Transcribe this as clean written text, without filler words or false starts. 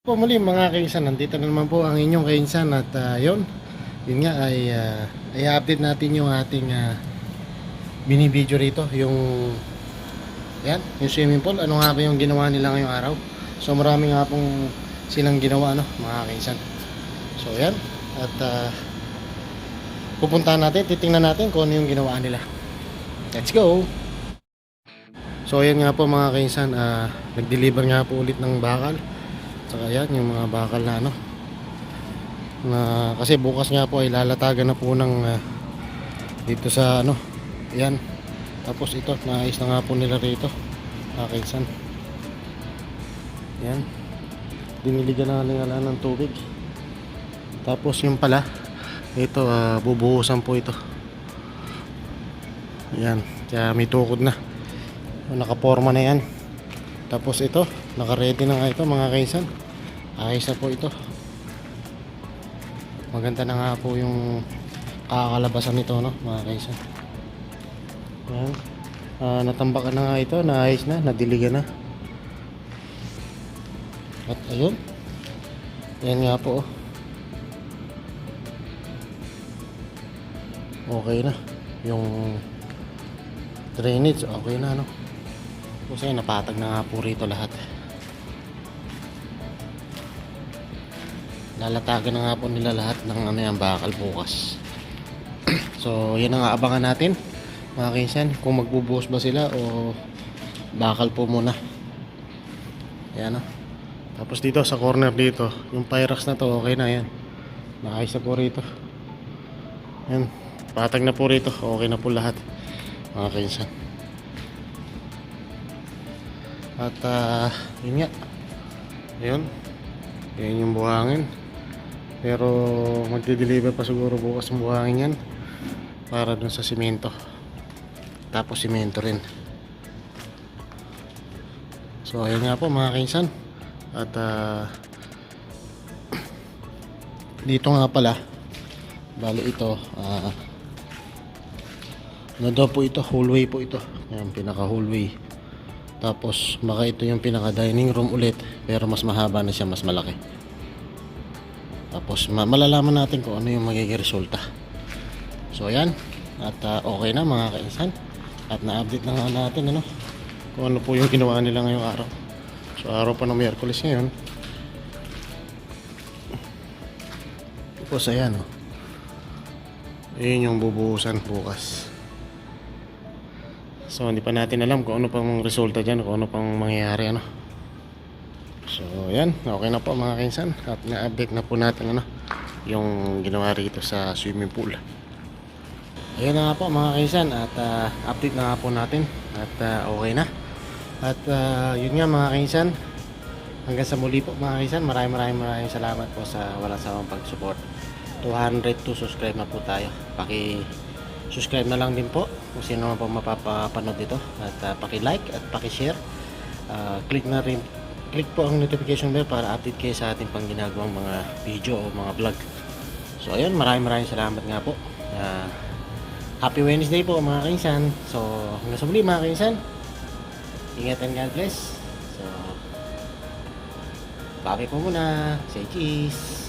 Po muli mga kainsan, nandito na naman po ang inyong kainsan at yun nga ay i-update natin yung ating binibideo rito, yung yan, yung swimming pool. Ano nga ba yung ginawa nila ngayong araw? So marami nga pong silang ginawa mga kainsan. So yan, at pupuntahan natin, titingnan natin kung ano yung ginawa nila. Let's go! So ayan nga po mga kainsan, nag-deliver nga po ulit ng bakal. Saka yan, yung mga bakal na kasi bukas nga po ay lalatagan na po ng dito sa yan. Tapos ito, naayos na nga po nila rito kainsan. Yan, diniligan na nila ng tubig. Tapos yung pala ito, bubuhusan po ito. Yan, kaya may tukod na, nakaporma na yan. Tapos ito, naka-ready na nga ito mga kainsan. Ayos na po ito. Maganda na nga po yung kakalabasan nito mga kainsan. Yan. Natambakan na nga ito, naayos na, nadiligan na. At ayun. Yan nga po. Okay na. Yung drainage, okay na kasi napatag na nga po rito lahat. Lalatagan na nga po nila lahat ng yung bakal bukas. So yan ang aabangan natin mga kainsan, kung magbubuhos ba sila o bakal po muna. Yan Tapos dito sa corner dito, yung Pyrax na to okay na yan. Naayos na po rito. Yan, patag na po rito, okay na po lahat mga kainsan. At yun nga, yun yung buhangin. Pero magde-deliver pa siguro bukas yung buhangin yan para dun sa simento. Tapos simento rin. So ayun nga po mga kainsan. At dito nga pala, bali ito daw po ito, hallway po ito. Yan, pinaka hallway. Tapos baka ito yung pinaka dining room ulit, pero mas mahaba na siya, mas malaki. Tapos malalaman natin kung ano yung magiging resulta. So ayan, at okay na mga kainsan. At na-update na nga natin kung ano po yung ginawa nila ngayong araw. So araw pa ng Miyerkules ngayon. Tapos ayan ayun yung bubuhusan bukas. So hindi pa natin alam kung ano pang resulta dyan, kung ano pang mangyayari So yan, okay na po mga kainsan. At na-update na po natin yung ginawa rito sa swimming pool. Ayan na nga po mga kainsan. At update na nga po natin. At okay na. At yun nga mga kainsan, hanggang sa muli po mga kainsan. Maraming salamat po sa walang sawang pag-support. 202 subscribe na po tayo. Subscribe na lang din po kung sino man po mapapanood dito. At paki-like at paki-share. Click po ang notification bell para update kayo sa ating pang ginagawang mga video o mga vlog. So ayun, maraming salamat nga po. Happy Wednesday po mga kainsan. So hanggang sa muli mga kainsan. Ingat and God bless. So bye po muna. Say cheese.